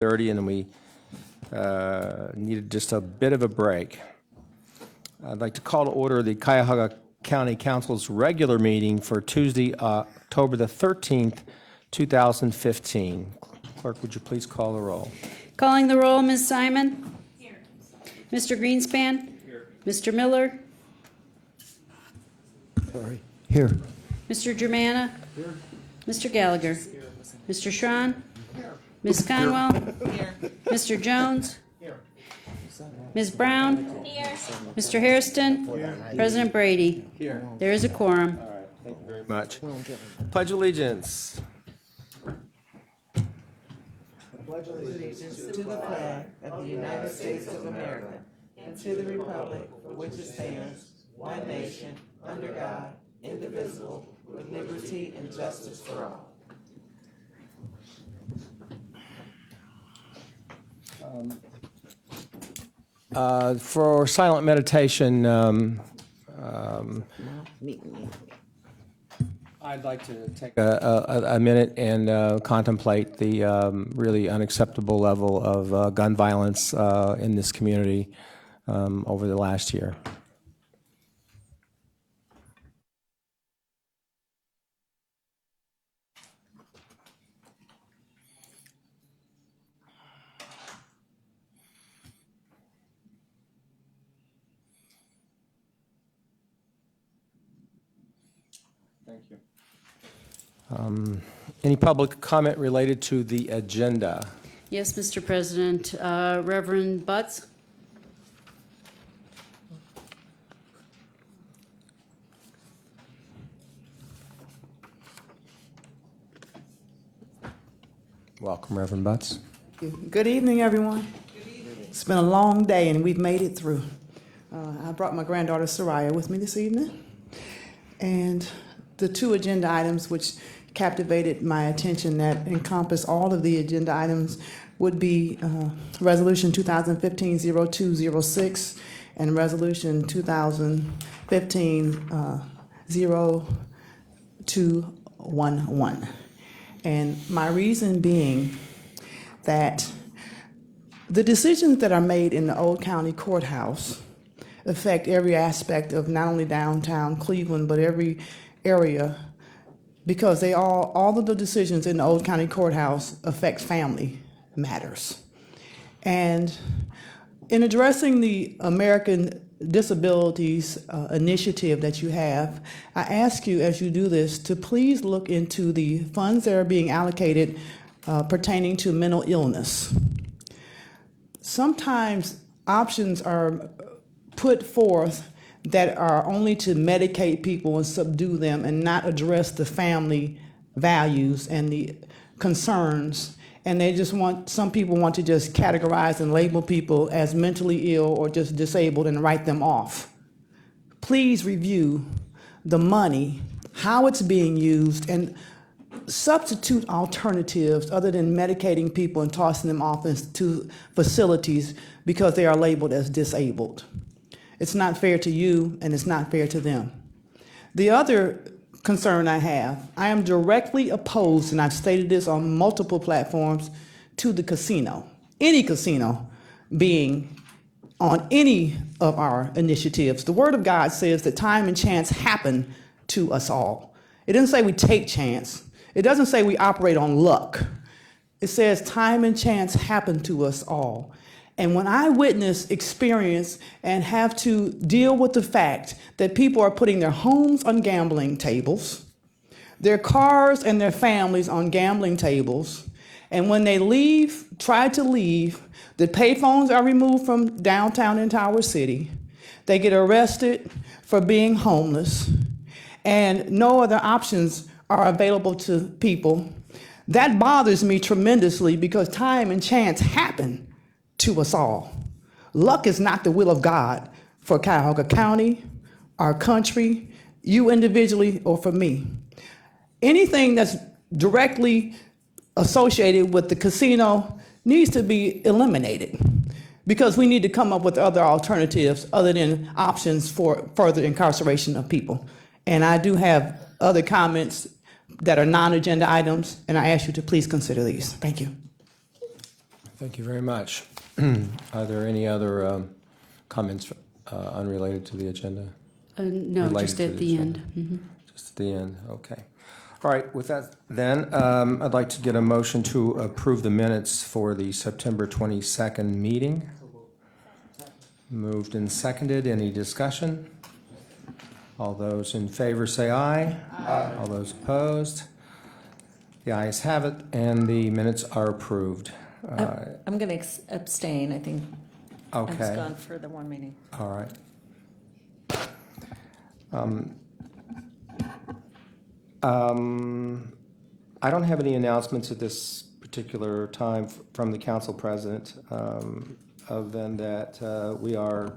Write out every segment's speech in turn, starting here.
30, and we needed just a bit of a break. I'd like to call to order the Cuyahoga County Council's regular meeting for Tuesday, October the 13th, 2015. Clerk, would you please call the roll? Calling the roll, Ms. Simon. Here. Mr. Greenspan. Here. Mr. Miller. Sorry. Here. Mr. Germana. Here. Mr. Gallagher. Here. Mr. Schron. Here. Ms. Conwell. Here. Mr. Jones. Here. Ms. Brown. Here. Mr. Hairston. Here. President Brady. Here. There is a quorum. All right, thank you very much. Pledge allegiance. Pledge allegiance to the flag of the United States of America and to the republic for which it stands, one nation, under God, indivisible, with liberty and justice for all. For silent meditation, I'd like to take a minute and contemplate the really unacceptable level of gun violence in this community over the last year. Thank you. Any public comment related to the agenda? Yes, Mr. President. Reverend Butts. Welcome, Reverend Butts. Good evening, everyone. It's been a long day and we've made it through. I brought my granddaughter Soraya with me this evening. And the two agenda items which captivated my attention that encompass all of the agenda items would be Resolution 2015-0206 and Resolution 2015-0211. And my reason being that the decisions that are made in the Old County Courthouse affect every aspect of not only downtown Cleveland, but every area, because they all of the decisions in the Old County Courthouse affect family matters. And in addressing the American Disabilities Initiative that you have, I ask you as you do this to please look into the funds that are being allocated pertaining to mental illness. Sometimes options are put forth that are only to medicate people and subdue them and not address the family values and the concerns. And they just some people want to just categorize and label people as mentally ill or just disabled and write them off. Please review the money, how it's being used, and substitute alternatives other than medicating people and tossing them off into facilities because they are labeled as disabled. It's not fair to you, and it's not fair to them. The other concern I have, I am directly opposed, and I've stated this on multiple platforms, to the casino. Any casino being on any of our initiatives. The Word of God says that time and chance happen to us all. It doesn't say we take chance. It doesn't say we operate on luck. It says time and chance happen to us all. And when I witness, experience, and have to deal with the fact that people are putting their homes on gambling tables, their cars and their families on gambling tables, and when they leave, try to leave, the payphones are removed from downtown in Tower City, they get arrested for being homeless, and no other options are available to people, that bothers me tremendously because time and chance happen to us all. Luck is not the will of God for Cuyahoga County, our country, you individually, or for me. Anything that's directly associated with the casino needs to be eliminated because we need to come up with other alternatives other than options for further incarceration of people. And I do have other comments that are non-agenda items, and I ask you to please consider these. Thank you. Thank you very much. Are there any other comments unrelated to the agenda? No, Related just to at the the agenda. end. Just at the end, okay. All right, with that then, I'd like to get a motion to approve the minutes for the September 22nd meeting. Moved and seconded. Any discussion? All those in favor say aye. Aye. All those opposed? The ayes have it, and the minutes are approved. I'm going to abstain. I think I was Okay, gone for the one meeting. all right. I don't have any announcements at this particular time from the council president, other than that we are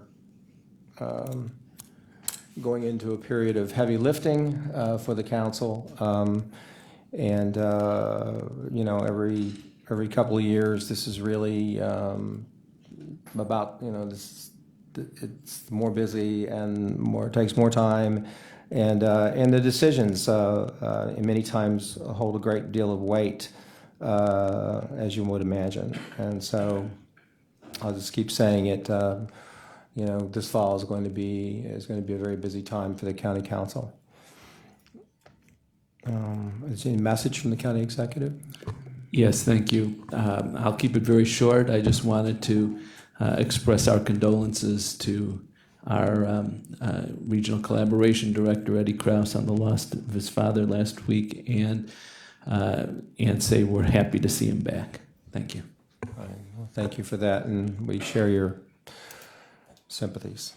going into a period of heavy lifting for the council. And, you know, every couple of years, this is really about, you know, it's more busy and takes more time. And the decisions many times hold a great deal of weight, as you would imagine. And so I'll just keep saying it. You know, this fall is going to be a very busy time for the county council. Is there any message from the county executive? Yes, thank you. I'll keep it very short. I just wanted to express our condolences to our regional collaboration director, Eddie Krause, on the loss of his father last week, and say we're happy to see him back. Thank you. All right. Well, thank you for that, and we share your sympathies.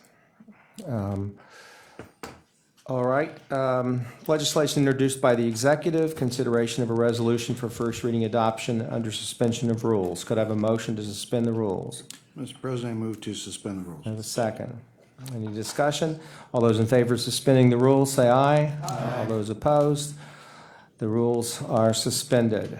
All right. Legislation introduced by the executive, consideration of a resolution for first reading adoption under suspension of rules. Could I have a motion to suspend the rules? Mr. President, I move to suspend the rules. I have a second. Any discussion? All those in favor of suspending the rules, say aye. Aye. All those opposed? The rules are suspended.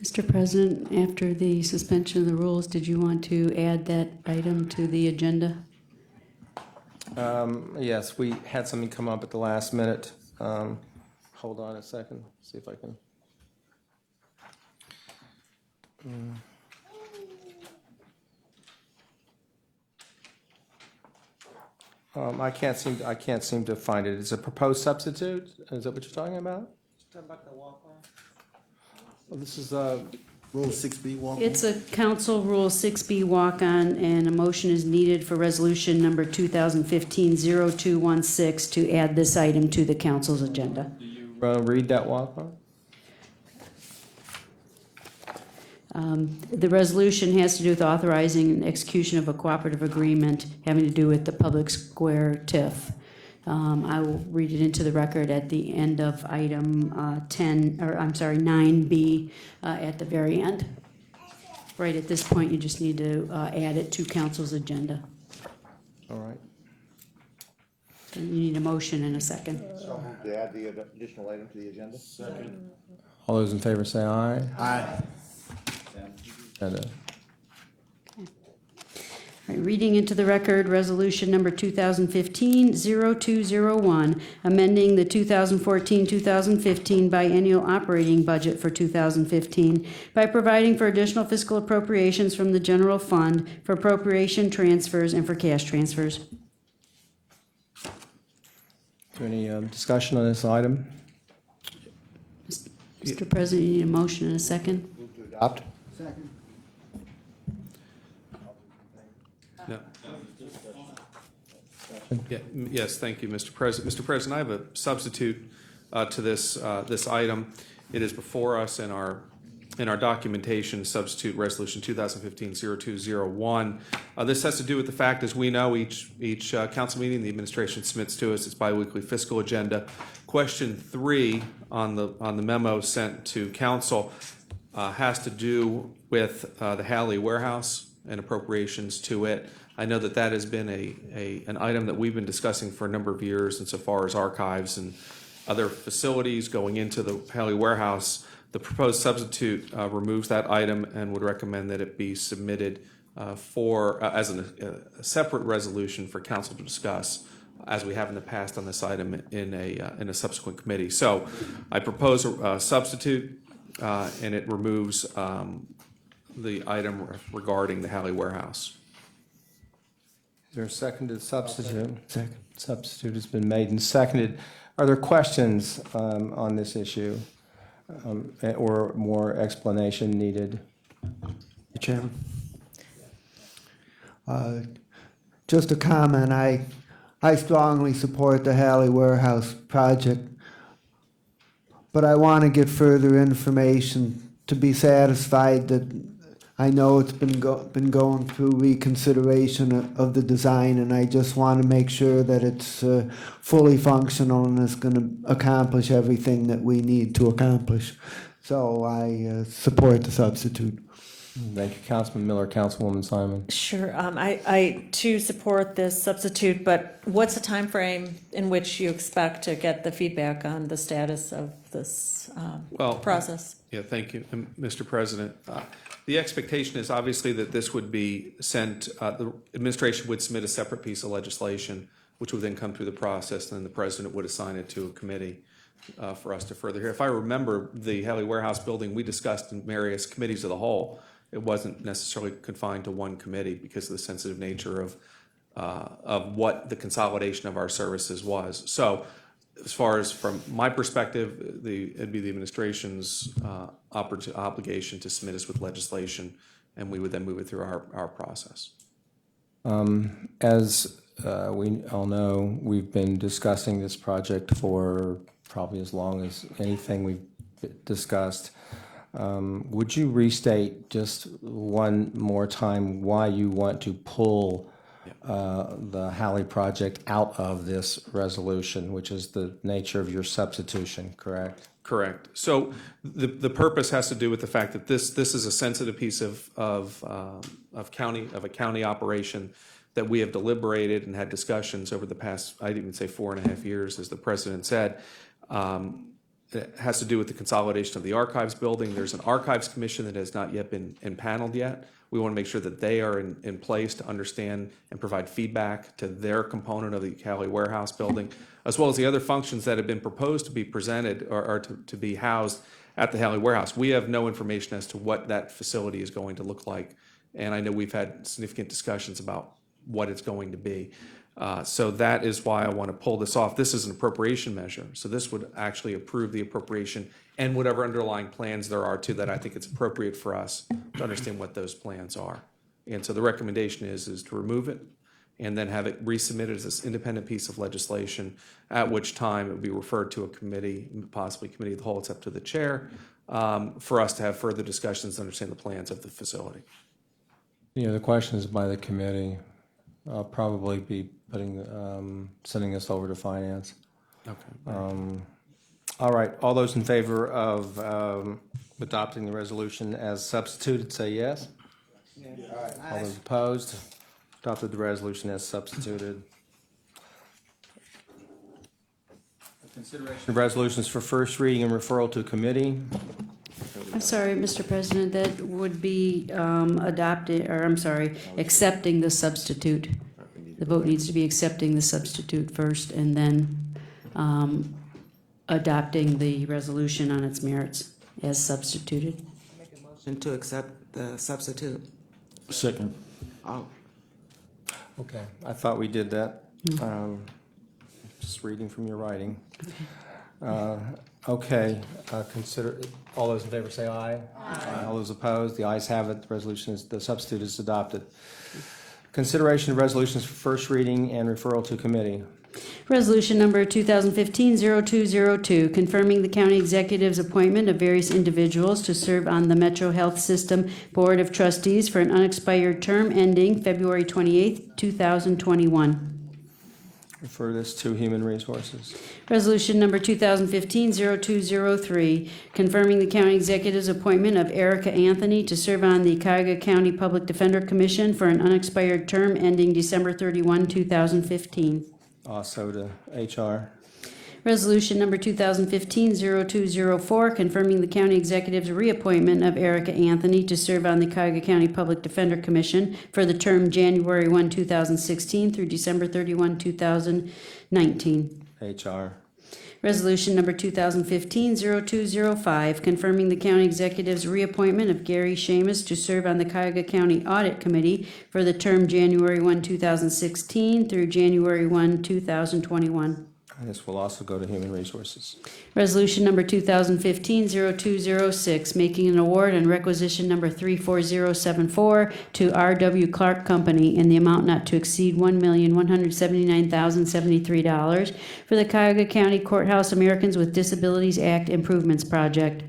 Mr. President, after the suspension of the rules, did you want to add that item to the agenda? Yes, we had something come up at the last minute. Hold on a second, see if I can. I can't seem to find it. Is it proposed substitute? Is that what you're talking about? Well, this is Rule 6B, walk. It's a Council Rule 6B walk-on, and a motion is needed for resolution number 2015-0216 to add this item to the council's agenda. read that walk-on. The resolution has to do with authorizing an execution of a cooperative agreement having to do with the public square TIF. I will read it into the record at the end of item 9B at the very end. Right at this point, you just need to add it to council's agenda. All right. And you need a motion and a second. So moved to add the additional item to the agenda? Second. All those in favor say aye. Aye. And, All right, reading into the record, resolution number 2015-0201, amending the 2014-2015 biennial operating budget for 2015 by providing for additional fiscal appropriations from the general fund for appropriation transfers and for cash transfers. Is there any discussion on this item? Mr. President, you need a motion and a second? Move to adopt? Second. Yes, thank you, Mr. President. Mr. President, I have a substitute to this item. It is before us in our documentation, substitute resolution 2015-0201. This has to do with the fact, as we know, each council meeting the administration submits to us its biweekly fiscal agenda. Question 3 on the memo sent to council has to do with the Halley Warehouse and appropriations to it. I know that has been an item that we've been discussing for a number of years insofar as archives and other facilities going into the Halley Warehouse. The proposed substitute removes that item and would recommend that it be submitted as a separate resolution for council to discuss as we have in the past on this item in a subsequent committee. So I propose a substitute, and it removes the item regarding the Halley Warehouse. Is there a second to the substitute? Second. Substitute has been made and seconded. Are there questions on this issue or more explanation needed? Mr. Chairman. Just a comment, I strongly support the Halley Warehouse project, but I want to get further information to be satisfied that I know it's been going through reconsideration of the design, and I just want to make sure that it's fully functional and is going to accomplish everything that we need to accomplish. So I support the substitute. Thank you, Councilman Miller. Councilwoman Simon. Sure, I too support this substitute, but what's the time frame in which you expect to get the feedback on the status of this process? Yeah, thank you, Mr. President. The expectation is obviously that this would be sent, the administration would submit a separate piece of legislation, which would then come through the process, and then the president would assign it to a committee for us to further hear. If I remember, the Halley Warehouse building, we discussed in various committees of the whole. It wasn't necessarily confined to one committee because of the sensitive nature of what the consolidation of our services was. So as far as from my perspective, it'd be the administration's obligation to submit us with legislation, and we would then move it through our process. As we all know, we've been discussing this project for probably as long as anything we've discussed. Would you restate just one more time why you want to pull the Halley project out of this resolution, which is the nature of your substitution, correct? Correct. So the purpose has to do with the fact that this is a sensitive piece of a county operation that we have deliberated and had discussions over the past, I'd even say 4.5 years, as the president said. It has to do with the consolidation of the archives building. There's an archives commission that has not yet been impaneled yet. We want to make sure that they are in place to understand and provide feedback to their component of the Halley Warehouse building, as well as the other functions that have been proposed to be presented or to be housed at the Halley Warehouse. We have no information as to what that facility is going to look like, and I know we've had significant discussions about what it's going to be. So that is why I want to pull this off. This is an appropriation measure, so this would actually approve the appropriation and whatever underlying plans there are too, that I think it's appropriate for us to understand what those plans are. And so the recommendation is to remove it and then have it resubmitted as this independent piece of legislation, at which time it would be referred to a committee, possibly committee of the whole. It's up to the chair, for us to have further discussions to understand the plans of the facility. Any other questions by the committee? I'll probably be sending this over to finance. Okay. All right, all those in favor of adopting the resolution as substituted, say yes. All those opposed, adopted the resolution as substituted. Consideration of resolutions for first reading and referral to committee. I'm sorry, Mr. President, that would be accepting the substitute. The vote needs to be accepting the substitute first and then adopting the resolution on its merits as substituted. Motion to accept the substitute. Second. Oh, Okay, I thought we did that. Just reading from your writing. Okay, consider, all those in favor say aye. Aye. All those opposed, the ayes have it, the substitute is adopted. Consideration of resolutions for first reading and referral to committee. Resolution number 2015-0202, confirming the county executive's appointment of various individuals to serve on the Metro Health System Board of Trustees for an unexpired term ending February 28th, 2021. Refer this to Human Resources. Resolution number 2015-0203, confirming the county executive's appointment of Erica Anthony to serve on the Cuyahoga County Public Defender Commission for an unexpired term ending December 31, 2015. Also to HR. Resolution number 2015-0204, confirming the county executive's reappointment of Erica Anthony to serve on the Cuyahoga County Public Defender Commission for the term January 1, 2016 through December 31, 2019. HR. Resolution number 2015-0205, confirming the county executive's reappointment of Gary Shamus to serve on the Cuyahoga County Audit Committee for the term January 1, 2016 through January 1, 2021. And this will also go to Human Resources. Resolution number 2015-0206, making an award and requisition number 34074 to R.W. Clark Company in the amount not to exceed $1,179,073 for the Cuyahoga County Courthouse Americans with Disabilities Act Improvements Project.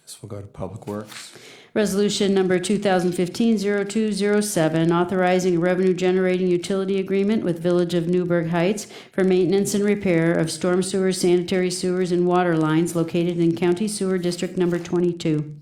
This will go to Public Works. Resolution number 2015-0207, authorizing a revenue-generating utility agreement with Village of Newburgh Heights for maintenance and repair of storm sewers, sanitary sewers, and water lines located in County Sewer District number 22.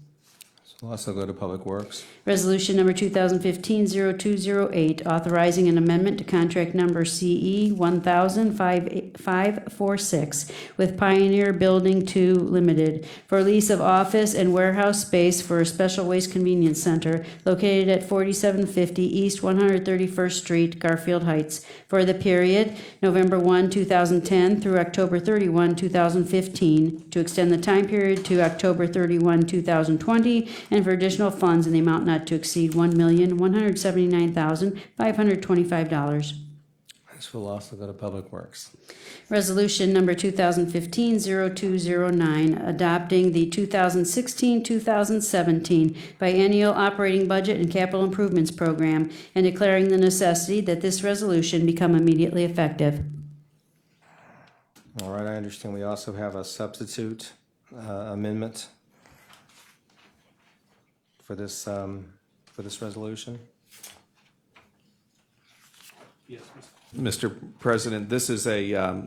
This will also go to Public Works. Resolution number 2015-0208, authorizing an amendment to contract number CE 10546 with Pioneer Building 2 Limited for lease of office and warehouse space for a special waste convenience center located at 4750 East 131st Street, Garfield Heights, for the period November 1, 2010 through October 31, 2015, to extend the time period to October 31, 2020, and for additional funds in the amount not to exceed $1,179,525. This will also go to Public Works. Resolution number 2015-0209, adopting the 2016-2017 biennial operating budget and capital improvements program and declaring the necessity that this resolution become immediately effective. All right, I understand we also have a substitute amendment for this resolution. Mr. President, this is a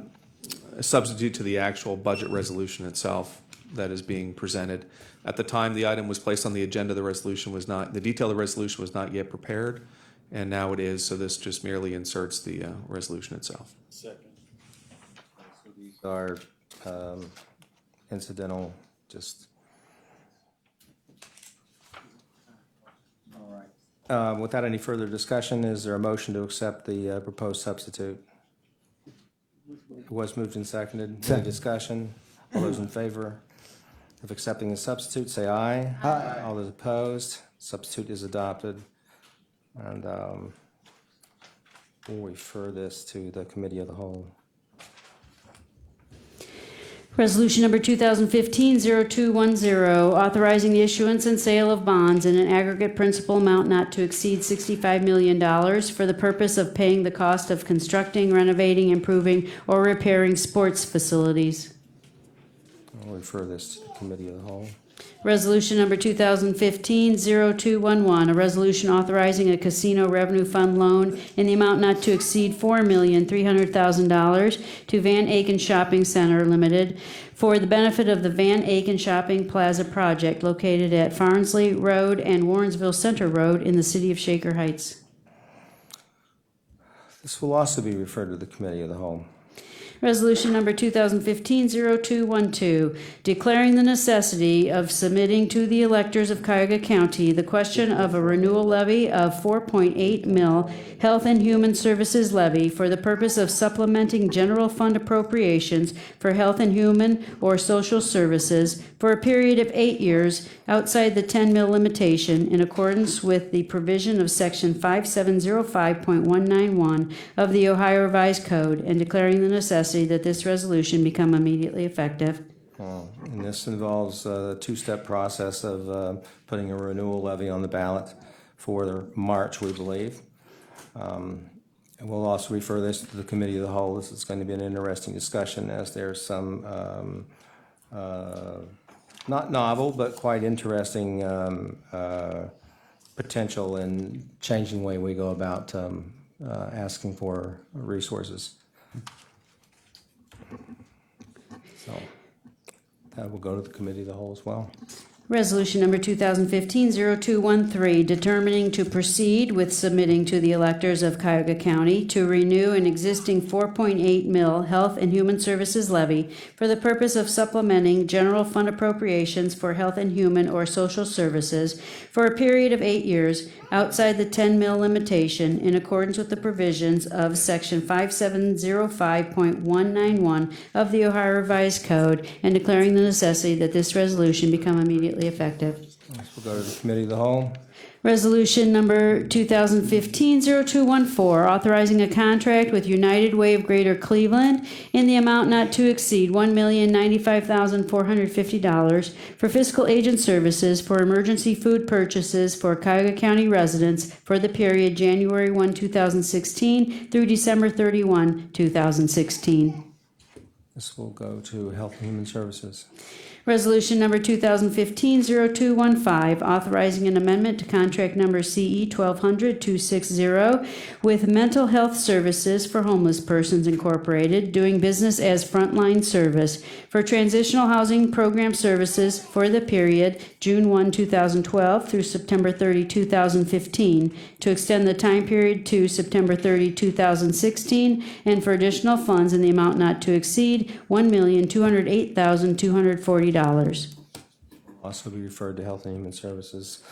substitute to the actual budget resolution itself that is being presented. At the time the item was placed on the agenda, the detail of the resolution was not yet prepared, and now it is, so this just merely inserts the resolution itself. These are incidental, just. Without any further discussion, is there a motion to accept the proposed substitute? It was moved and seconded. Any discussion? All those in favor of accepting the substitute, say aye. Aye. All those opposed, substitute is adopted. And we'll refer this to the Committee of the Whole. Resolution number 2015-0210, authorizing the issuance and sale of bonds in an aggregate principal amount not to exceed $65 million for the purpose of paying the cost of constructing, renovating, improving, or repairing sports facilities. I'll refer this to the Committee of the Whole. Resolution number 2015-0211, a resolution authorizing a casino revenue fund loan in the amount not to exceed $4,300,000 to Van Aken Shopping Center Limited for the benefit of the Van Aken Shopping Plaza project located at Farnsley Road and Warrensville Center Road in the city of Shaker Heights. This will also be referred to the Committee of the Whole. Resolution number 2015-0212, declaring the necessity of submitting to the electors of Cuyahoga County the question of a renewal levy of 4.8 mil Health and Human Services levy for the purpose of supplementing general fund appropriations for health and human or social services for a period of 8 years outside the 10 mil limitation in accordance with the provision of Section 5705.191 of the Ohio Revised Code and declaring the necessity that this resolution become immediately effective. And this involves a two-step process of putting a renewal levy on the ballot for March, we believe. And we'll also refer this to the Committee of the Whole. This is going to be an interesting discussion as there's some not novel, but quite interesting potential in changing the way we go about asking for resources. So that will go to the Committee of the Whole as well. Resolution number 2015-0213, determining to proceed with submitting to the electors of Cuyahoga County to renew an existing 4.8 mil Health and Human Services levy for the purpose of supplementing general fund appropriations for health and human or social services for a period of 8 years outside the 10 mil limitation in accordance with the provisions of Section 5705.191 of the Ohio Revised Code and declaring the necessity that this resolution become immediately effective. Next, we'll go to the Committee of the Whole. Resolution number 2015-0214, authorizing a contract with United Way of Greater Cleveland in the amount not to exceed $1,095,450 for fiscal agent services for emergency food purchases for Cuyahoga County residents for the period January 1, 2016 through December 31, 2016. This will go to Health and Human Services. Resolution number 2015-0215, authorizing an amendment to contract number CE 1200-260 with Mental Health Services for Homeless Persons Incorporated, doing business as Frontline Service for transitional housing program services for the period June 1, 2012 through September 30, 2015, to extend the time period to September 30, 2016, and for additional funds in the amount not to exceed $1,208,240. Also be referred to Health and Human Services.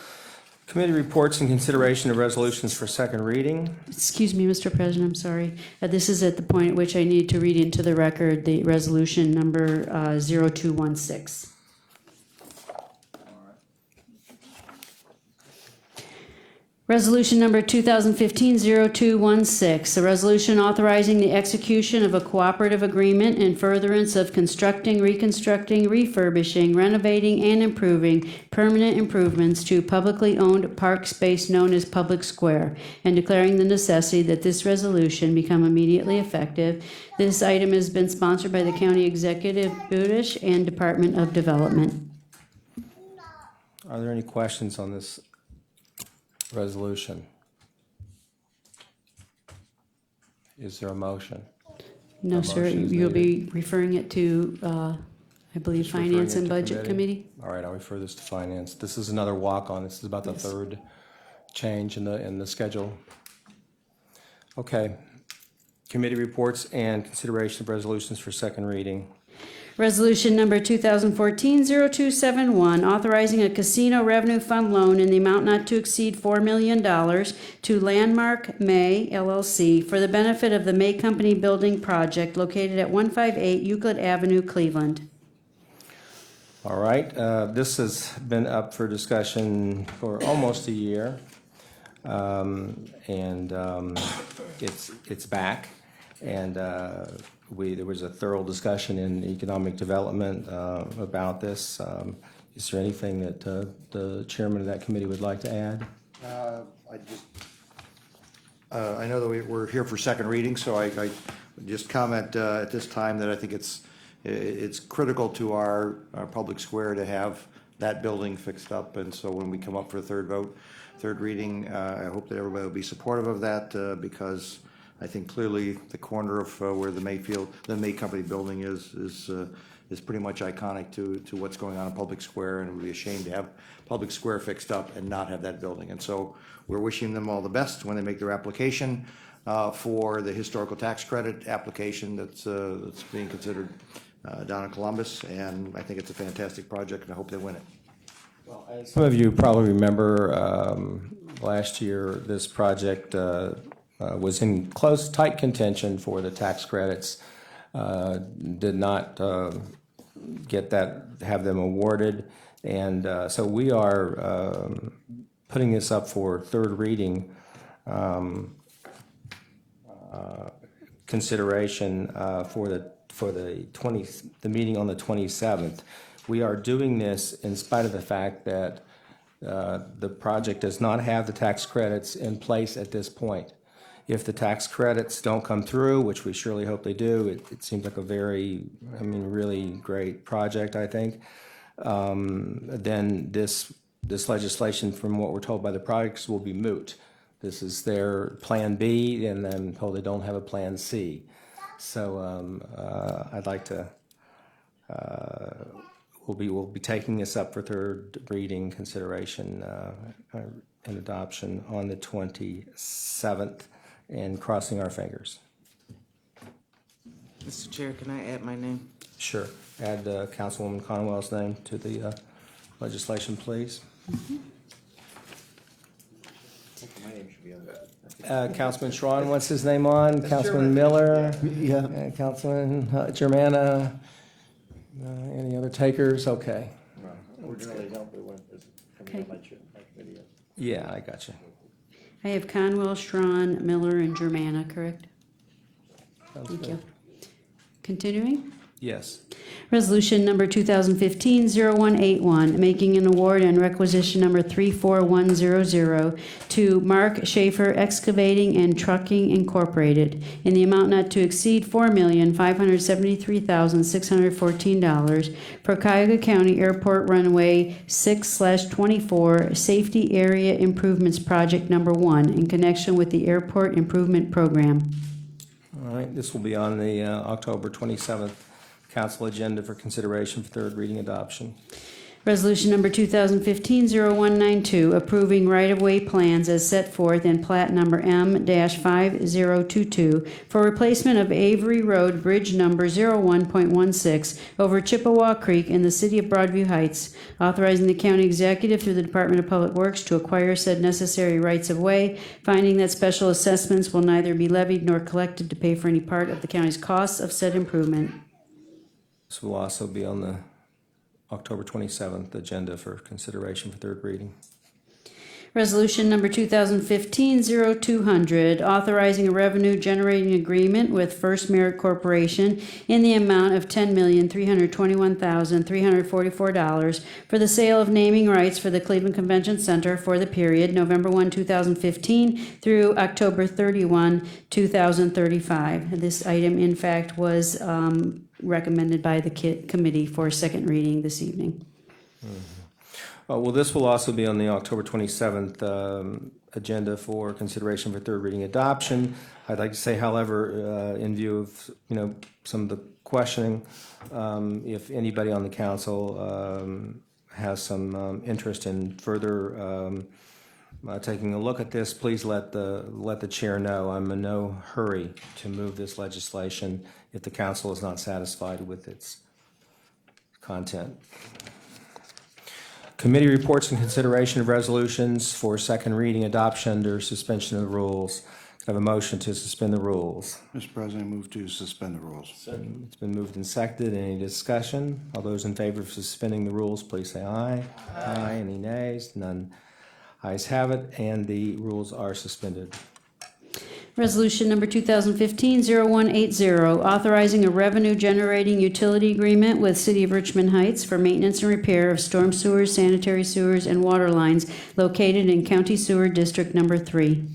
Committee reports and consideration of resolutions for second reading. Excuse me, Mr. President, I'm sorry. This is at the point at which I need to read into the record the resolution number 0216. Resolution number 2015-0216, a resolution authorizing the execution of a cooperative agreement in furtherance of constructing, reconstructing, refurbishing, renovating, and improving permanent improvements to publicly owned park space known as Public Square, and declaring the necessity that this resolution become immediately effective. This item has been sponsored by the County Executive, Budish, and Department of Development. Are there any questions on this resolution? Is there a motion? No, A sir, motion is you'll needed. be referring it to, I believe, Just referring Finance it and to Budget Committee? All right, I'll refer this to Finance. This is another walk-on. This is about the third change in the schedule. Okay. Committee reports and consideration of resolutions for second reading. Resolution number 2014-0271, authorizing a casino revenue fund loan in the amount not to exceed $4 million to Landmark May LLC for the benefit of the May Company Building Project located at 158 Euclid Avenue, Cleveland. All right, this has been up for discussion for almost a year. It's back. And there was a thorough discussion in economic development about this. Is there anything that the chairman of that committee would like to add? I know that we're here for second reading, so I would just comment at this time that I think it's critical to our public square to have that building fixed up. And so when we come up for a third reading, I hope that everybody will be supportive of that because I think clearly the corner of where the May Company building is pretty much iconic to what's going on in Public Square, and it would be a shame to have Public Square fixed up and not have that building. And so we're wishing them all the best when they make their application for the historical tax credit application that's being considered down in Columbus, and I think it's a fantastic project, and I hope they win it. Some of you probably remember last year this project was in close, tight contention for the tax credits. Did not have them awarded, and so we are putting this up for third reading consideration for the meeting on the 27th. We are doing this in spite of the fact that the project does not have the tax credits in place at this point. If the tax credits don't come through, which we surely hope they do, it seems like a really great project, I think, then this legislation, from what we're told by the projects, will be moot. This is their plan B, and then told they don't have a plan C. So I'd like to, we'll be taking this up for third reading consideration and adoption on the 27th, and crossing our fingers. Mr. Chair, can I add my name? Sure. Add Councilwoman Conwell's name to the legislation, please. My name should be on that. Councilman Schron wants his name on. Councilman Miller. Yeah. Councilman Germana. Any other takers? Okay. Originally, don't, but when it's coming on my committee. Yeah, I got you. I have Conwell, Strawn, Miller, and Germana, correct? Sounds Thank good. you. Continuing. Yes. Resolution number 2015-0181, making an award and requisition number 34100 to Mark Schaefer Excavating and Trucking Incorporated in the amount not to exceed $4,573,614 for Cuyahoga County Airport Runway 6/24 Safety Area Improvements Project Number 1 in connection with the Airport Improvement Program. All right, this will be on the October 27th council agenda for consideration for third reading adoption. Resolution number 2015-0192, approving right-of-way plans as set forth in plat number M-5022 for replacement of Avery Road Bridge number 01.16 over Chippewa Creek in the city of Broadview Heights, authorizing the county executive through the Department of Public Works to acquire said necessary rights-of-way, finding that special assessments will neither be levied nor collected to pay for any part of the county's costs of said improvement. This will also be on the October 27th agenda for consideration for third reading. Resolution number 2015-0200, authorizing a revenue-generating agreement with First Merit Corporation in the amount of $10,321,344 for the sale of naming rights for the Cleveland Convention Center for the period November 1, 2015 through October 31, 2035. This item, in fact, was recommended by the committee for second reading this evening. Well, this will also be on the October 27th agenda for consideration for third reading adoption. I'd like to say, however, in view of, some of the questioning, if anybody on the council has some interest in further taking a look at this, please let the chair know. I'm in no hurry to move this legislation if the council is not satisfied with its content. Committee reports and consideration of resolutions for second reading adoption under suspension of the rules. Can I have a motion to suspend the rules? Mr. President, I move to suspend the rules. It's been moved and seconded. Any discussion? All those in favor of suspending the rules, please say aye. Aye. Any nays? None. Ayes have it, and the rules are suspended. Resolution number 2015-0180, authorizing a revenue-generating utility agreement with City of Richmond Heights for maintenance and repair of storm sewers, sanitary sewers, and water lines located in County Sewer District Number 3.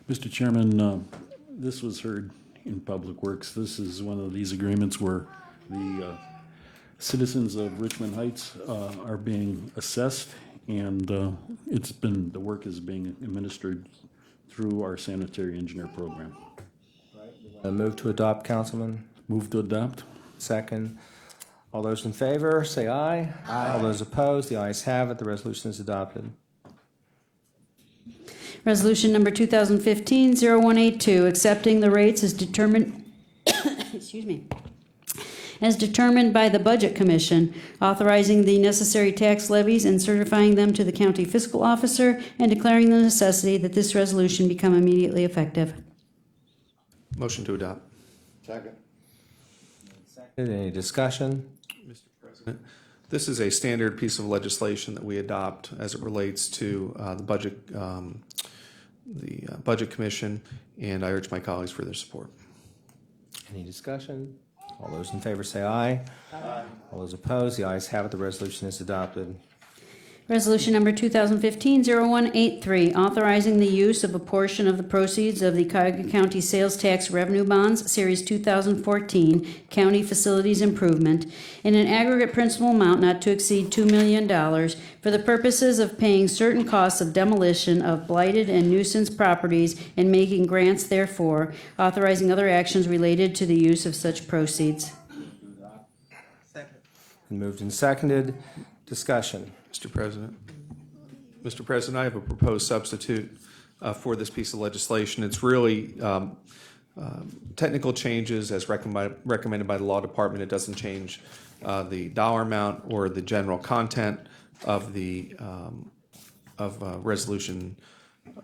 Mr. Chairman, this was heard in Public Works. This is one of these agreements where the citizens of Richmond Heights are being assessed, and the work is being administered through our sanitary engineer program. Move to adopt, Councilman. Move to adopt. Second. All those in favor, say aye. Aye. All those opposed, the ayes have it. The resolution is adopted. Resolution number 2015-0182, accepting the rates as determined, excuse me, as determined by the Budget Commission, authorizing the necessary tax levies and certifying them to the county fiscal officer, and declaring the necessity that this resolution become immediately effective. Motion to adopt. Second. Any discussion? Mr. President, this is a standard piece of legislation that we adopt as it relates to the Budget Commission, and I urge my colleagues for their support. Any discussion? All those in favor say aye. Aye. All those opposed, the ayes have it. The resolution is adopted. Resolution number 2015-0183, authorizing the use of a portion of the proceeds of the Cuyahoga County Sales Tax Revenue Bonds, Series 2014, County Facilities Improvement, in an aggregate principal amount not to exceed $2 million for the purposes of paying certain costs of demolition of blighted and nuisance properties and making grants therefor, authorizing other actions related to the use of such proceeds. Been moved and seconded. Discussion. Mr. President. Mr. President, I have a proposed substitute for this piece of legislation. It's really technical changes as recommended by the Law Department. It doesn't change the dollar amount or the general content of the Resolution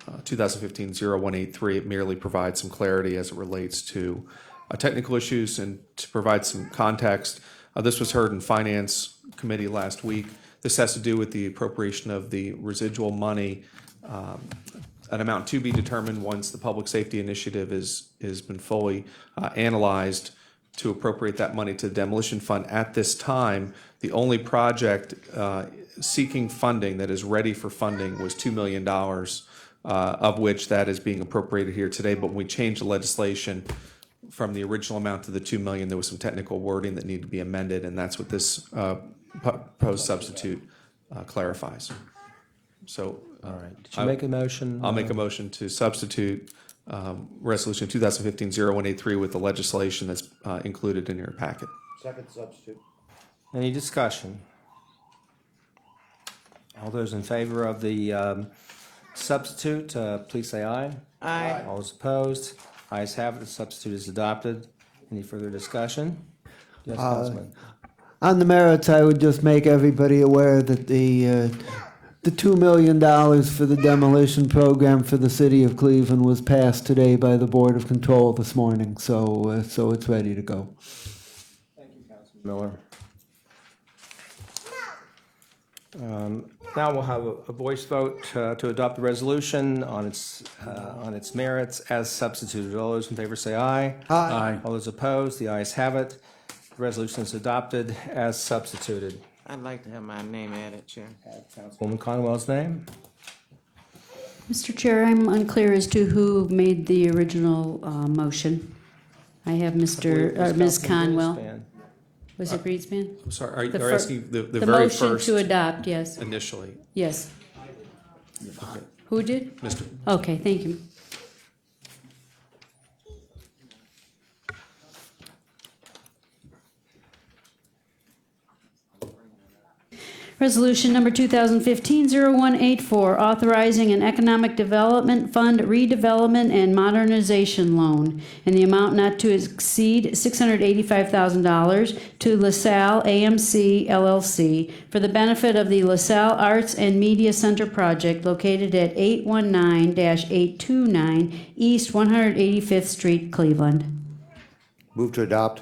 2015-0183. It merely provides some clarity as it relates to technical issues and to provide some context. This was heard in Finance Committee last week. This has to do with the appropriation of the residual money, an amount to be determined once the Public Safety Initiative has been fully analyzed, to appropriate that money to the demolition fund. At this time, the only project seeking funding that is ready for funding was $2 million, of which that is being appropriated here today. But when we changed the legislation from the original amount to the $2 million, there was some technical wording that needed to be amended, and that's what this proposed substitute clarifies. So, All right. Did you make a motion? I'll make a motion to substitute Resolution 2015-0183 with the legislation that's included in your packet. Second substitute. Any discussion? All those in favor of the substitute, please say aye. Aye. All those opposed? Ayes have it. The substitute is adopted. Any further discussion? Yes, Councilman. On the merits, I would just make everybody aware that the $2 million for the demolition program for the city of Cleveland was passed today by the Board of Control this morning, so it's ready to go. Thank you, Councilman Miller. Now we'll have a voice vote to adopt the resolution on its merits as substituted. All those in favor say aye. Aye. All those opposed? The ayes have it. The resolution is adopted as substituted. I'd like to have my name added, Chair. Councilwoman Conwell's name. Mr. Chair, I'm unclear as to who made the original motion. I have Ms. Conwell. Was it Greenspan? I'm sorry, The are you fir- asking the The very motion first to adopt, yes, initially? yes. Who did? Mr. Okay, thank you. Resolution number 2015-0184, authorizing an economic development fund redevelopment and modernization loan in the amount not to exceed $685,000 to LaSalle AMC LLC for the benefit of the LaSalle Arts and Media Center project located at 819-829 East 185th Street, Cleveland. Move to adopt.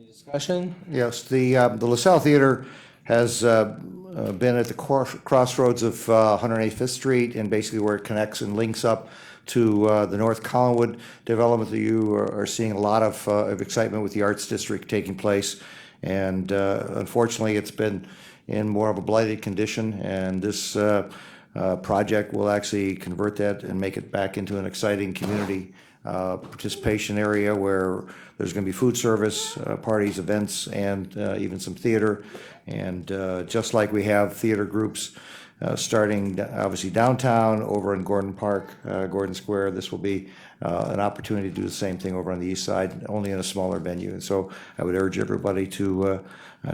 Discussion? Yes, the LaSalle Theater has been at the crossroads of 185th Street, and basically where it connects and links up to the North Collinwood development that you are seeing a lot of excitement with the Arts District taking place. And unfortunately, it's been in more of a blighted condition, and this project will actually convert that and make it back into an exciting community participation area where there's going to be food service, parties, events, and even some theater. And just like we have theater groups starting obviously downtown over in Gordon Park, Gordon Square, this will be an opportunity to do the same thing over on the east side, only in a smaller venue. And so I would urge everybody to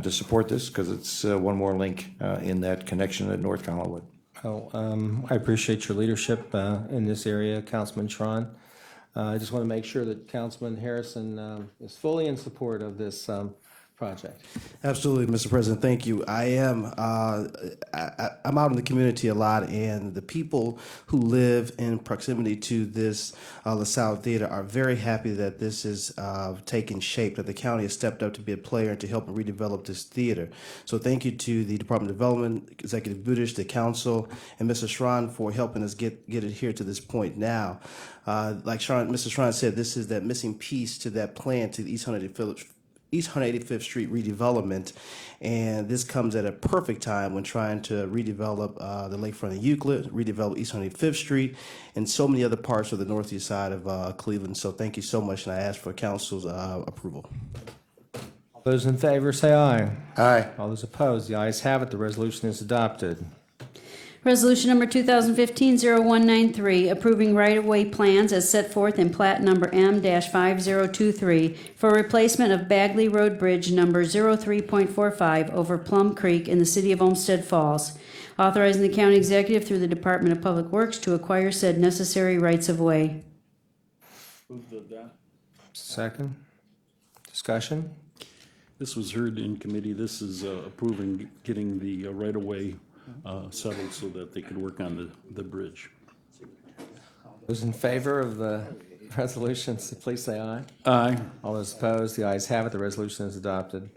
support this, because it's one more link in that connection at North Collinwood. I appreciate your leadership in this area, Councilman Schron. I just want to make sure that Councilman Harrison is fully in support of this project. Absolutely, Mr. President. Thank you. I am. I'm out in the community a lot, and the people who live in proximity to this LaSalle Theater are very happy that this is taking shape, that the county has stepped up to be a player and to help redevelop this theater. So thank you to the Department of Development, Executive Budish, the council, and Mr. Schron for helping us get it here to this point now. Like Mr. Schron said, this is that missing piece to that plan to the East 185th Street redevelopment, and this comes at a perfect time when trying to redevelop the lakefront of Euclid, redevelop East 185th Street, and so many other parts of the northeast side of Cleveland. So thank you so much, and I ask for council's approval. All those in favor say aye. Aye. All those opposed, the ayes have it. The resolution is adopted. Resolution number 2015-0193, approving right-of-way plans as set forth in plat number M-5023 for replacement of Bagley Road Bridge number 03.45 over Plum Creek in the city of Olmsted Falls, authorizing the county executive through the Department of Public Works to acquire said necessary rights-of-way. Second. Discussion? This was heard in committee. This is approving getting the right-of-way settled so that they could work on the bridge. Those in favor of the resolutions, please say aye. Aye. All those opposed, the ayes have it. The resolution is adopted.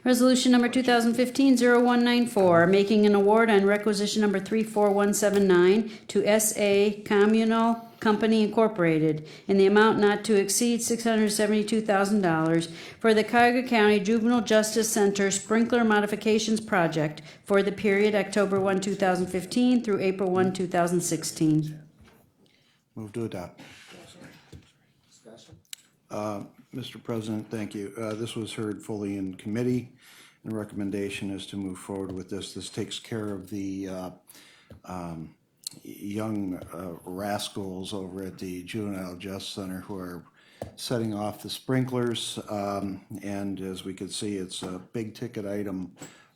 Resolution number 2015-0194, making an award on requisition number 34179 to S.A. Communal Company Incorporated in the amount not to exceed $672,000 for the Cuyahoga County Juvenile Justice Center Sprinkler Modifications Project for the period October 1, 2015 through April 1, 2016. Move to adopt. Mr. President, thank you. This was heard fully in committee. The recommendation is to move forward with this. This takes care of the young rascals over at the Juvenile Justice Center who are setting off the sprinklers. And as we can see, it's a big ticket item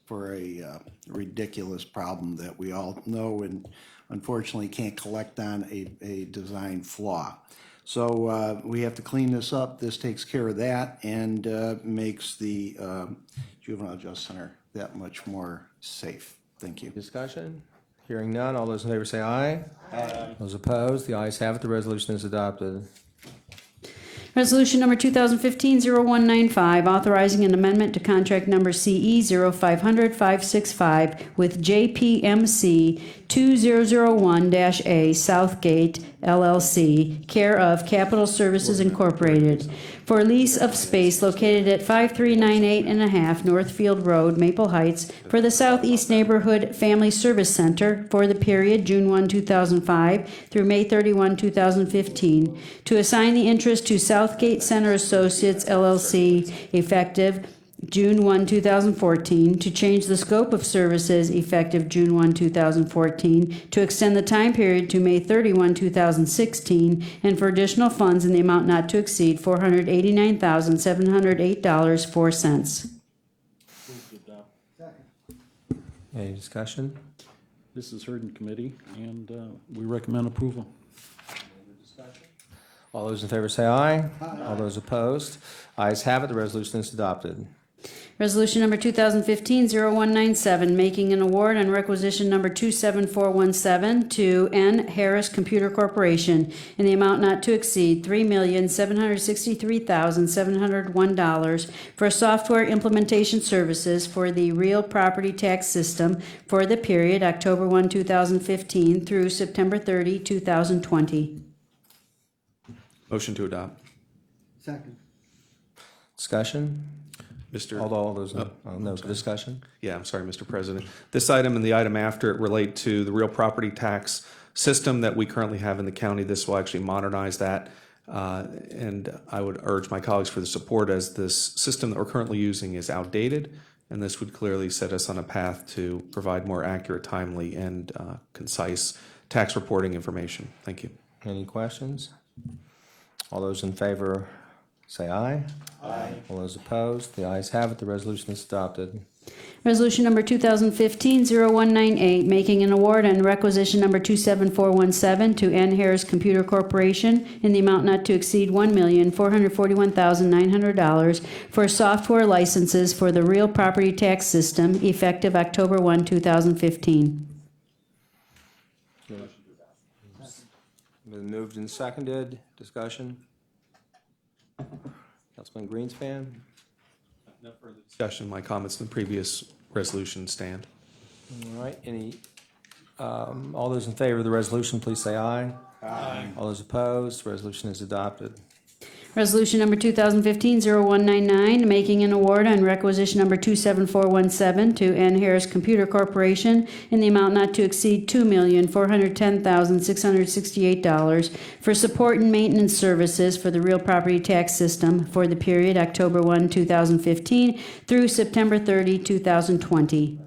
for a ridiculous problem that we all know and unfortunately can't collect on a design flaw. So we have to clean this up. This takes care of that and makes the Juvenile Justice Center that much more safe. Thank you. Discussion? Hearing none, all those in favor say aye. Aye. Those opposed, the ayes have it. The resolution is adopted. Resolution number 2015-0195, authorizing an amendment to contract number CE 0500-565 with JPMC 2001-A Southgate LLC, care of Capital Services Incorporated, for lease of space located at 5398.5 Northfield Road, Maple Heights, for the Southeast Neighborhood Family Service Center for the period June 1, 2005 through May 31, 2015, to assign the interest to Southgate Center Associates LLC, effective June 1, 2014, to change the scope of services effective June 1, 2014, to extend the time period to May 31, 2016, and for additional funds in the amount not to exceed $489,708.04. Any discussion? This is heard in committee, and we recommend approval. All those in favor say aye. Aye. All those opposed, ayes have it. The resolution is adopted. Resolution number 2015-0197, making an award on requisition number 27417 to N. Harris Computer Corporation in the amount not to exceed $3,763,701 for software implementation services for the real property tax system for the period October 1, 2015 through September 30, 2020. Motion to adopt. Second. Discussion? Mr. All those, no discussion? Yeah, I'm sorry, Mr. President. This item and the item after it relate to the real property tax system that we currently have in the county. This will actually modernize that. And I would urge my colleagues for the support, as this system that we're currently using is outdated, and this would clearly set us on a path to provide more accurate, timely, and concise tax reporting information. Thank you. Any questions? All those in favor say aye. Aye. All those opposed, the ayes have it. The resolution is adopted. Resolution number 2015-0198, making an award on requisition number 27417 to N. Harris Computer Corporation in the amount not to exceed $1,441,900 for software licenses for the real property tax system effective October 1, 2015. Been moved and seconded. Discussion? Councilman Greenspan? No further discussion. My comments in the previous resolution stand. All right, all those in favor of the resolution, please say aye. Aye. All those opposed, resolution is adopted. Resolution number 2015-0199, making an award on requisition number 27417 to N. Harris Computer Corporation in the amount not to exceed $2,410,668 for support and maintenance services for the real property tax system for the period October 1, 2015 through September 30, 2020.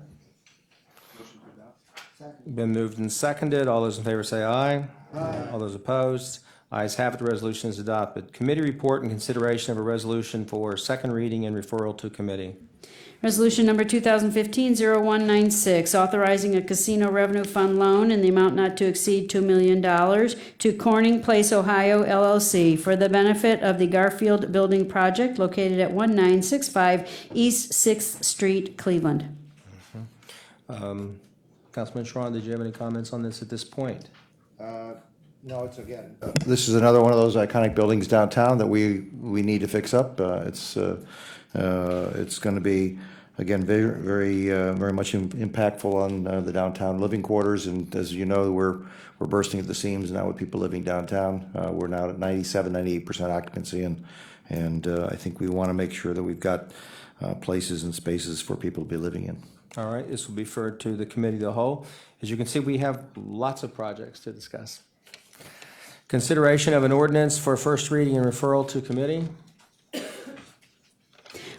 Been moved and seconded. All those in favor say aye. Aye. All those opposed? Ayes have it. The resolution is adopted. Committee report and consideration of a resolution for second reading and referral to committee. Resolution number 2015-0196, authorizing a casino revenue fund loan in the amount not to exceed $2 million to Corning Place, Ohio LLC for the benefit of the Garfield Building Project located at 1965 East 6th Street, Cleveland. Councilman Schron, did you have any comments on this at this point? No, it's again. This is another one of those iconic buildings downtown that we need to fix up. It's going to be, again, very much impactful on the downtown living quarters. And as you know, we're bursting at the seams now with people living downtown. We're now at 98% occupancy, and I think we want to make sure that we've got places and spaces for people to be living in. All right, this will be referred to the committee of the whole. As you can see, we have lots of projects to discuss. Consideration of an ordinance for first reading and referral to committee.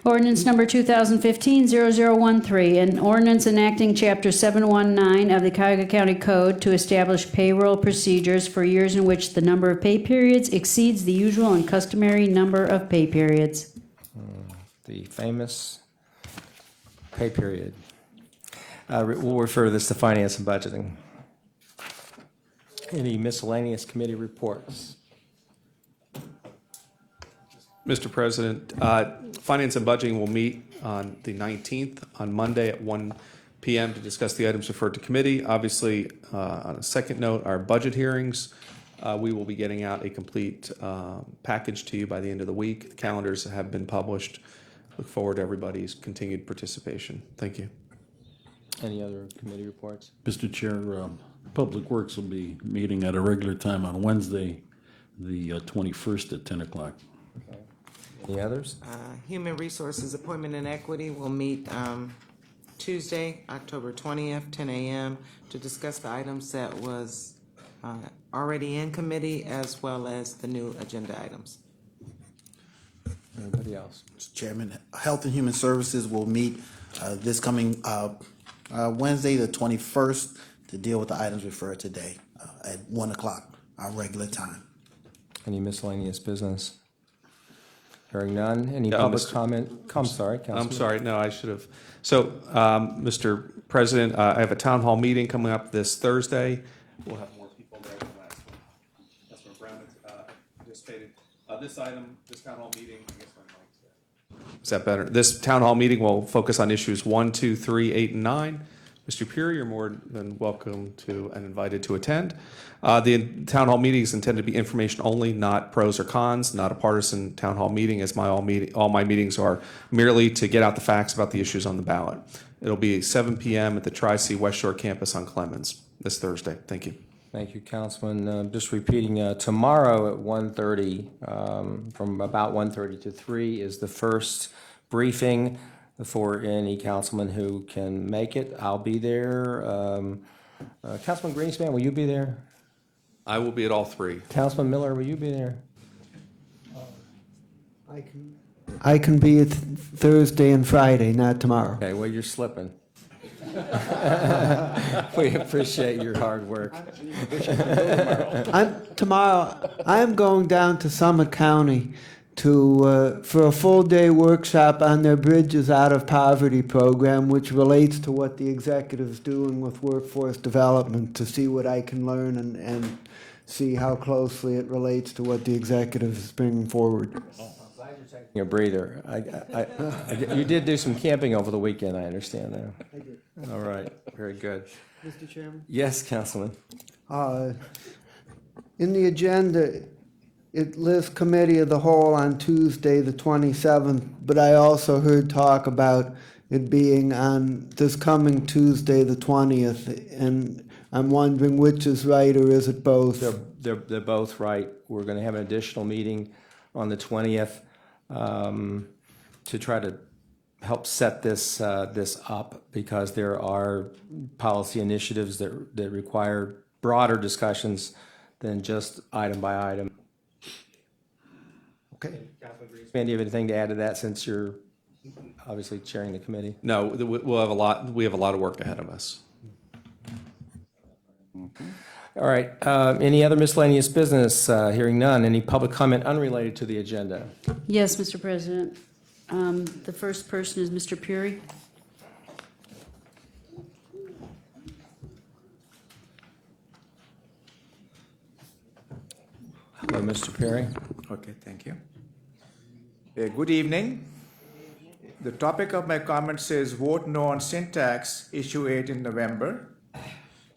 Ordinance number 2015-0013, an ordinance enacting Chapter 719 of the Cuyahoga County Code to establish payroll procedures for years in which the number of pay periods exceeds the usual and customary number of pay periods. The famous pay period. We'll refer this to finance and budgeting. Any miscellaneous committee reports? Mr. President, Finance and Budgeting will meet on the 19th, on Monday at 1 p.m. to discuss the items referred to committee. Obviously, on a second note, our budget hearings, we will be getting out a complete package to you by the end of the week. The calendars have been published. Look forward to everybody's continued participation. Thank you. Any other committee reports? Mr. Chair, Public Works will be meeting at a regular time on Wednesday, the 21st at 10 o'clock. Okay. Any others? Human Resources Appointment and Equity will meet Tuesday, October 20th, 10 a.m. to discuss the items that was already in committee as well as the new agenda items. Anybody else? Mr. Chairman, Health and Human Services will meet this coming Wednesday, the 21st, to deal with the items referred today at 1 o'clock, our regular time. Any miscellaneous business? Hearing none. Any Yeah, public Mr. comment? I'm sorry, Councilman. I'm sorry, no, I should have. So, Mr. President, I have a town hall meeting coming up this Thursday. We'll have more people there than last one. That's what Brown anticipated. This item, this town hall meeting, I guess my mic's there. Is that better? This town hall meeting will focus on issues 1, 2, 3, 8, and 9. Mr. Pure, you're more than welcome to and invited to attend. The town hall meeting is intended to be information only, not pros or cons, not a partisan town hall meeting, as all my meetings are merely to get out the facts about the issues on the ballot. It'll be 7 p.m. at the Tri-C West Shore campus on Clemens this Thursday. Thank you. Thank you, Councilman. Just repeating, tomorrow at 1:30, from about 1:30 to 3 is the first briefing for any councilman who can make it. I'll be there. Councilman Greenspan, will you be there? I will be at all three. Councilman Miller, will you be there? I can be at Thursday and Friday, not tomorrow. Okay, well, you're slipping. We appreciate your hard work. Tomorrow, I'm going down to Summit County for a full-day workshop on their Bridges Out of Poverty program, which relates to what the executive's doing with workforce development, to see what I can learn and see how closely it relates to what the executive is bringing forward. A breather. You did do some camping over the weekend, I understand now. I did. All right, very good. Mr. Chairman? Yes, Councilman. In the agenda, it lists committee of the whole on Tuesday, the 27th, but I also heard talk about it being on this coming Tuesday, the 20th, and I'm wondering which is right, or is it both? They're both right. We're going to have an additional meeting on the 20th to try to help set this up, because there are policy initiatives that require broader discussions than just item by item. Okay. Councilman Greenspan, do you have anything to add to that, since you're obviously chairing the committee? No, we'll have a lot. We have a lot of work ahead of us. All right, any other miscellaneous business? Hearing none. Any public comment unrelated to the agenda? Yes, Mr. President. The first person is Mr. Puri. Hello, Mr. Perry. Okay, thank you. Good evening. The topic of my comments is vote no on sin tax, issue 8 in November.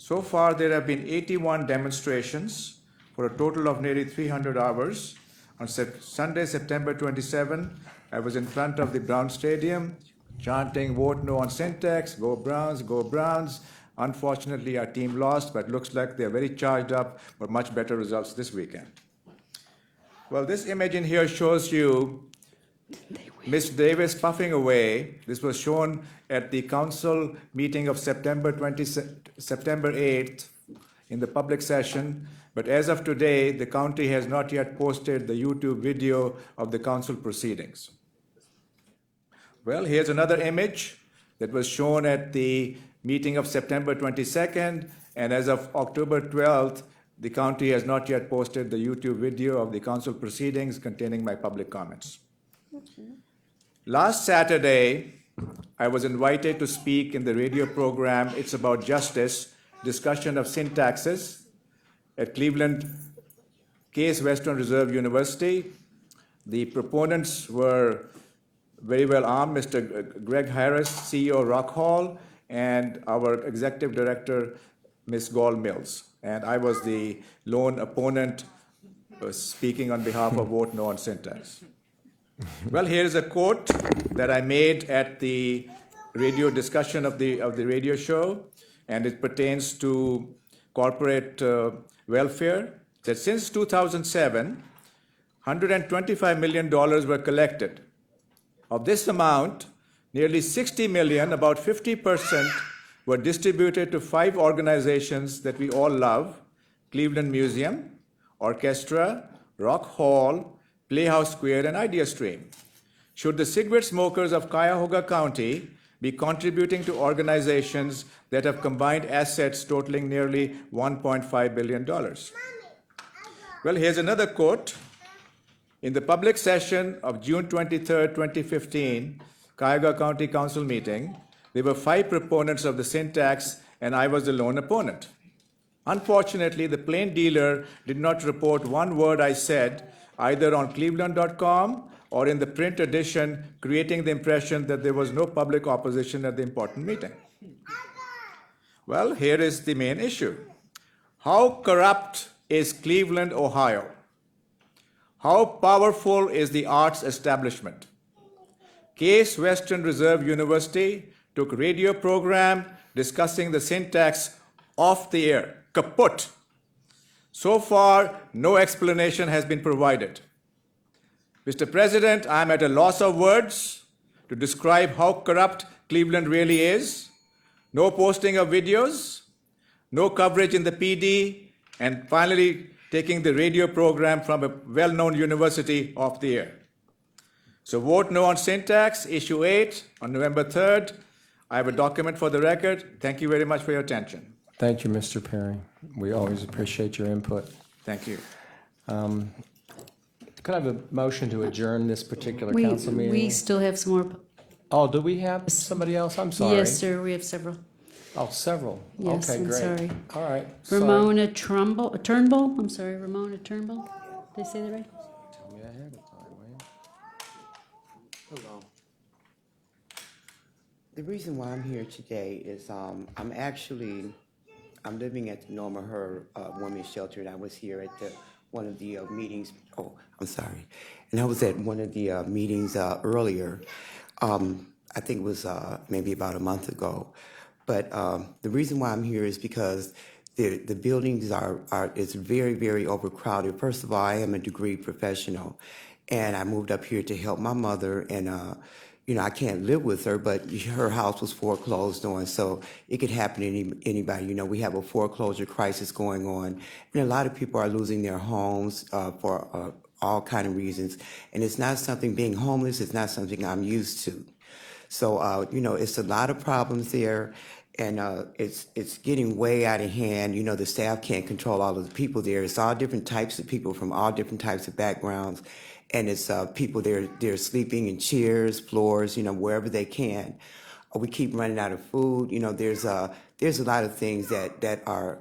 So far, there have been 81 demonstrations for a total of nearly 300 hours. On Sunday, September 27, I was in front of the Brown Stadium chanting vote no on sin tax, go Browns, go Browns. Unfortunately, our team lost, but looks like they're very charged up for much better results this weekend. Well, this image in here shows you Ms. Davis puffing away. This was shown at the council meeting of September 8th in the public session. But as of today, the county has not yet posted the YouTube video of the council proceedings. Well, here's another image that was shown at the meeting of September 22nd. And as of October 12th, the county has not yet posted the YouTube video of the council proceedings containing my public comments. Last Saturday, I was invited to speak in the radio program It's About Justice, discussion of sin taxes at Cleveland Case Western Reserve University. The proponents were very well armed, Mr. Greg Harris, CEO Rock Hall, and our executive director, Ms. Gall Mills. And I was the lone opponent speaking on behalf of Vote No on Sin Tax. Well, here is a quote that I made at the radio discussion of the radio show, and it pertains to corporate welfare. That since 2007, $125 million were collected. Of this amount, nearly 60 million, about 50%, were distributed to 5 organizations that we all love: Cleveland Museum, Orchestra, Rock Hall, Playhouse Square, and IdeaStream. Should the cigarette smokers of Cuyahoga County be contributing to organizations that have combined assets totaling nearly $1.5 billion? Well, here's another quote. In the public session of June 23, 2015, Cuyahoga County Council meeting, there were 5 proponents of the sin tax, and I was the lone opponent. Unfortunately, the plain dealer did not report one word I said, either on cleveland.com or in the print edition, creating the impression that there was no public opposition at the important meeting. Well, here is the main issue. How corrupt is Cleveland, Ohio? How powerful is the arts establishment? Case Western Reserve University took radio program discussing the sin tax off the air, kaput. So far, no explanation has been provided. Mr. President, I'm at a loss of words to describe how corrupt Cleveland really is. No posting of videos, no coverage in the PD, and finally taking the radio program from a well-known university off the air. So vote no on sin tax, issue 8 on November 3rd. I have a document for the record. Thank you very much for your attention. Thank you, Mr. Perry. We always appreciate your input. Thank you. Could I have a motion to adjourn this particular We council meeting? we still have some more. Oh, do we have somebody else? I'm sorry. Yes, sir, we have several. Oh, several. Yes, Okay, I'm great. sorry. All right. Sorry. Ramona Turnbull, I'm sorry, Ramona Turnbull. Did I say that right? Tell me ahead of time, will you? Hello. The reason why I'm here today is I'm living at the Norma Her Women's Shelter, and I was here at one of the meetings. Oh, I'm sorry. And I was at one of the meetings earlier. I think it was maybe about a month ago. But the reason why I'm here is because the buildings it's very, very overcrowded. First of all, I am a degree professional, and I moved up here to help my mother, and I can't live with her, but her house was foreclosed on, so it could happen to anybody. We have a foreclosure crisis going on, and a lot of people are losing their homes for all kind of reasons. And it's not something, being homeless is not something I'm used to. So, it's a lot of problems there. and it's getting way out of hand. You know, the staff can't control all of the people there. It's all different types of people from all different types of backgrounds, and it's people they're sleeping in chairs, floors, you know, wherever they can. We keep running out of food. You know, there's a lot of things that are,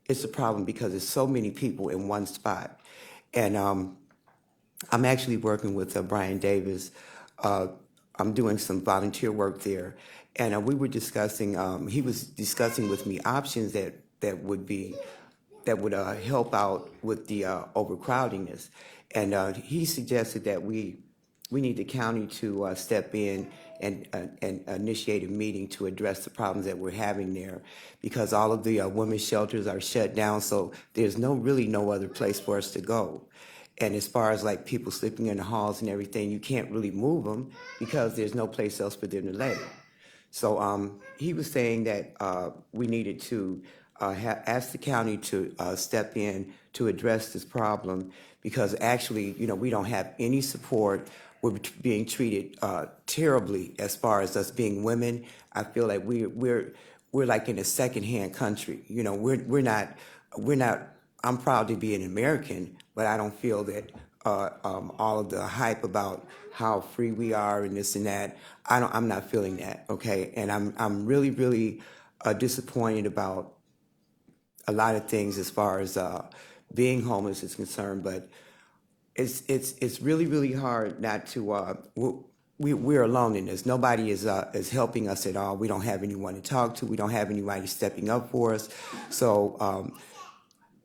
it's a problem because there's so many people in one spot. And I'm actually working with Brian Davis. I'm doing some volunteer work there. And we were discussing, he was discussing with me options that would help out with the overcrowdingness. And he suggested that we need the county to step in and initiate a meeting to address the problems that we're having there, because all of the women's shelters are shut down, so there's really no other place for us to go. And as far as like people sleeping in the halls and everything, you can't really move them because there's no place else for them to lay. So he was saying that we needed to ask the county to step in to address this problem, because actually, you know, we don't have any support. We're being treated terribly as far as us being women. I feel like we're like in a secondhand country. You know, we're not. I'm proud to be an American, but I don't feel that all of the hype about how free we are and this and that. I'm not feeling that. Okay, and I'm really disappointed about a lot of things as far as being homeless is concerned, but. It's really hard not to. We're alone in this. Nobody is helping us at all. We don't have anyone to talk to. We don't have anybody stepping up for us. So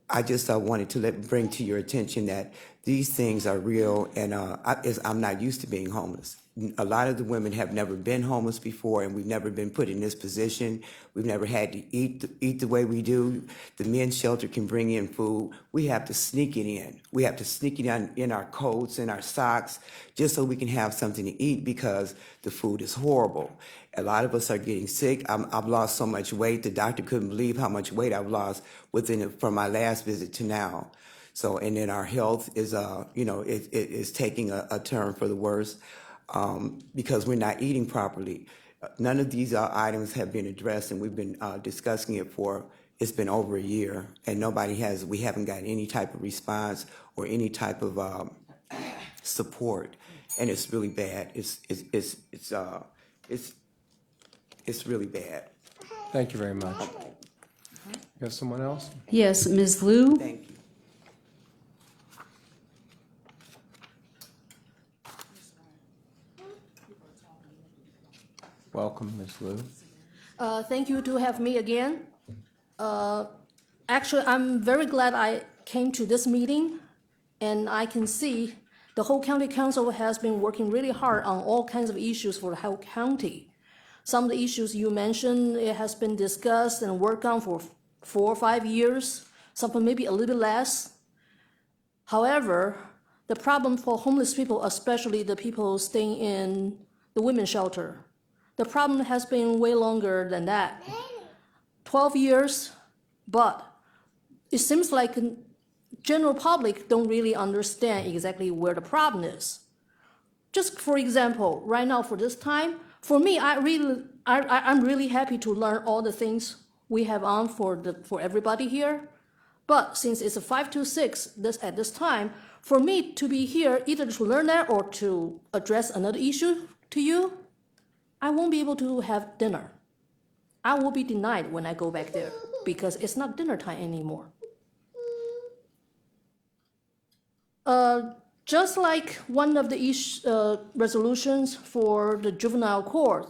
I just wanted to bring to your attention that these things are real, and I'm not used to being homeless. A lot of the women have never been homeless before, and we've never been put in this position. We've never had to eat the way we do. The men's shelter can bring in food. We have to sneak it in. We have to sneak it in our coats and our socks just so we can have something to eat, because the food is horrible. A lot of us are getting sick. I've lost so much weight. The doctor couldn't believe how much weight I've lost from my last visit to now. So, and then our health is, you know, it is taking a turn for the worse. Because we're not eating properly. None of these items have been addressed, and we've been discussing it it's been over a year, and we haven't gotten any type of response or any type of support, and it's really bad. It's really bad. Thank you very much. You have someone else? Yes, Ms. Liu? Thank you. Welcome, Ms. Liu. Thank you to have me again. Actually, I'm very glad I came to this meeting, and I can see the whole county council has been working really hard on all kinds of issues for the whole county. Some of the issues you mentioned, it has been discussed and worked on for 4 or 5 years, some maybe a little less. However, the problem for homeless people, especially the people staying in the women's shelter, the problem has been way longer than that. 12 years, but it seems like the general public don't really understand exactly where the problem is. Just for example, right now for this time, for me, I'm really happy to learn all the things we have on for everybody here. But since it's a 5 to 6 at this time, for me to be here either to learn that or to address another issue to you, I won't be able to have dinner. I will be denied when I go back there because it's not dinner time anymore. Just like one of the resolutions for the juvenile court,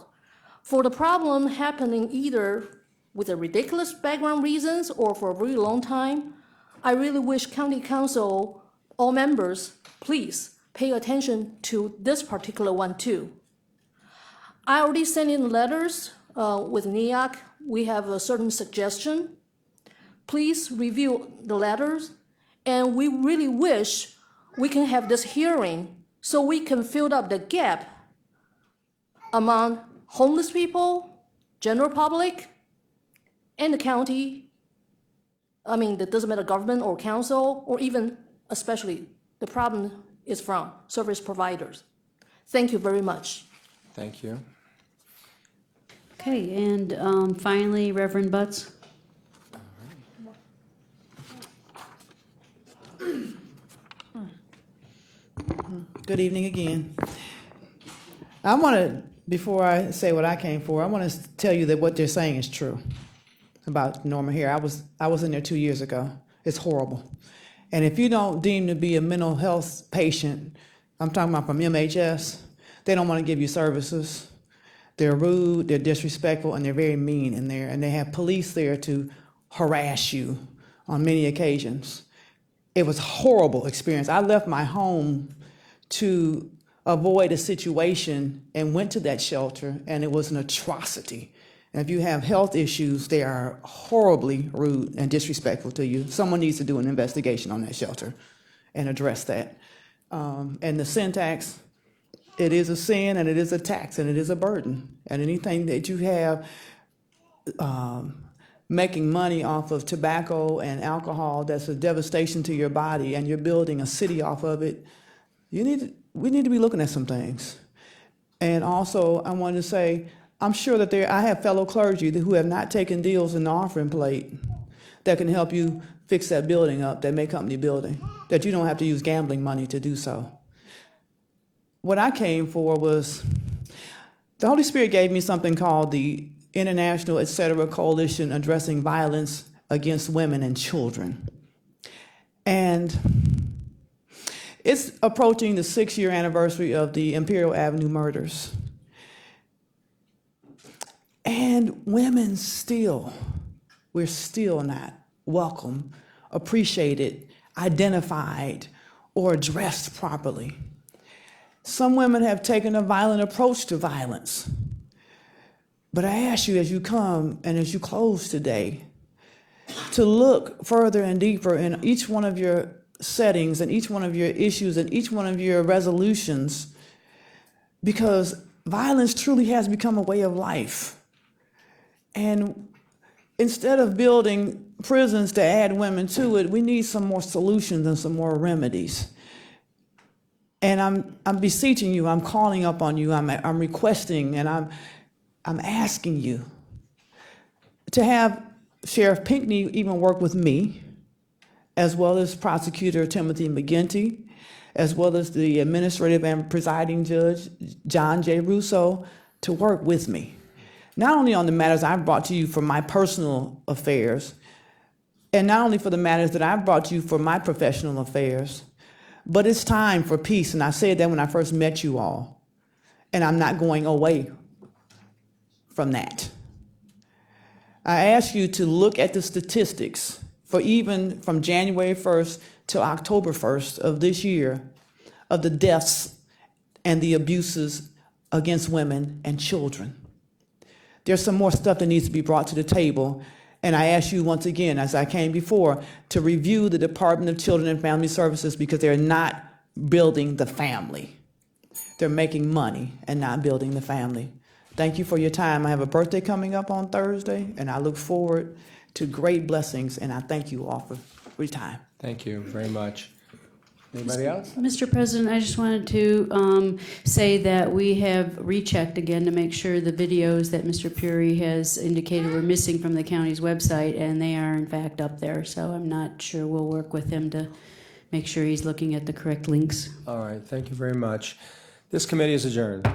for the problem happening either with a ridiculous background reasons or for a very long time, I really wish county council, all members, please pay attention to this particular one too. I already sent in letters with NEAC. We have a certain suggestion. Please review the letters, and we really wish we can have this hearing so we can fill up the gap among homeless people, general public, and the county. I mean, it doesn't matter government or council, or even especially the problem is from service providers. Thank you very much. Thank you. Okay, and finally, Reverend Butts. Good evening again. I want to, before I say what I came for, I want to tell you that what they're saying is true about Norma here. I was in there 2 years ago. It's horrible. And if you don't deem to be a mental health patient, I'm talking about from MHS, they don't want to give you services. They're rude, they're disrespectful, and they're very mean in there. And they have police there to harass you on many occasions. It was a horrible experience. I left my home to avoid a situation and went to that shelter, and it was an atrocity. And if you have health issues, they are horribly rude and disrespectful to you. Someone needs to do an investigation on that shelter and address that. And the syntax, it is a sin and it is a tax and it is a burden. And anything that you have making money off of tobacco and alcohol, that's a devastation to your body, and you're building a city off of it, we need to be looking at some things. And also, I wanted to say, I'm sure that I have fellow clergy who have not taken deals in the offering plate that can help you fix that building up, that May Company building, that you don't have to use gambling money to do so. What I came for was, the Holy Spirit gave me something called the International, etc. Coalition Addressing Violence Against Women and Children. And it's approaching the 6-year anniversary of the Imperial Avenue murders. And women we're still not welcome, appreciated, identified, or addressed properly. Some women have taken a violent approach to violence. But I ask you as you come and as you close today, to look further and deeper in each one of your settings and each one of your issues and each one of your resolutions, because violence truly has become a way of life. And instead of building prisons to add women to it, we need some more solutions and some more remedies. And I'm beseeching you, I'm calling up on you, I'm requesting, and I'm asking you to have Sheriff Pinckney even work with me, as well as Prosecutor Timothy McGinty, as well as the administrative and presiding judge, John J. Russo, to work with me. Not only on the matters I've brought to you for my personal affairs, and not only for the matters that I've brought to you for my professional affairs, but it's time for peace. And I said that when I first met you all, and I'm not going away from that. I ask you to look at the statistics for even from January 1st to October 1st of this year of the deaths and the abuses against women and children. There's some more stuff that needs to be brought to the table. And I ask you once again, as I came before, to review the Department of Children and Family Services, because they're not building the family. They're making money and not building the family. Thank you for your time. I have a birthday coming up on Thursday, and I look forward to great blessings, and I thank you all for your time. Thank you very much. Anybody else? Mr. President, I just wanted to say that we have rechecked again to make sure the videos that Mr. Puri has indicated were missing from the county's website, and they are in fact up there. So I'm not sure. We'll work with him to make sure he's looking at the correct links. All right, thank you very much. This committee is adjourned.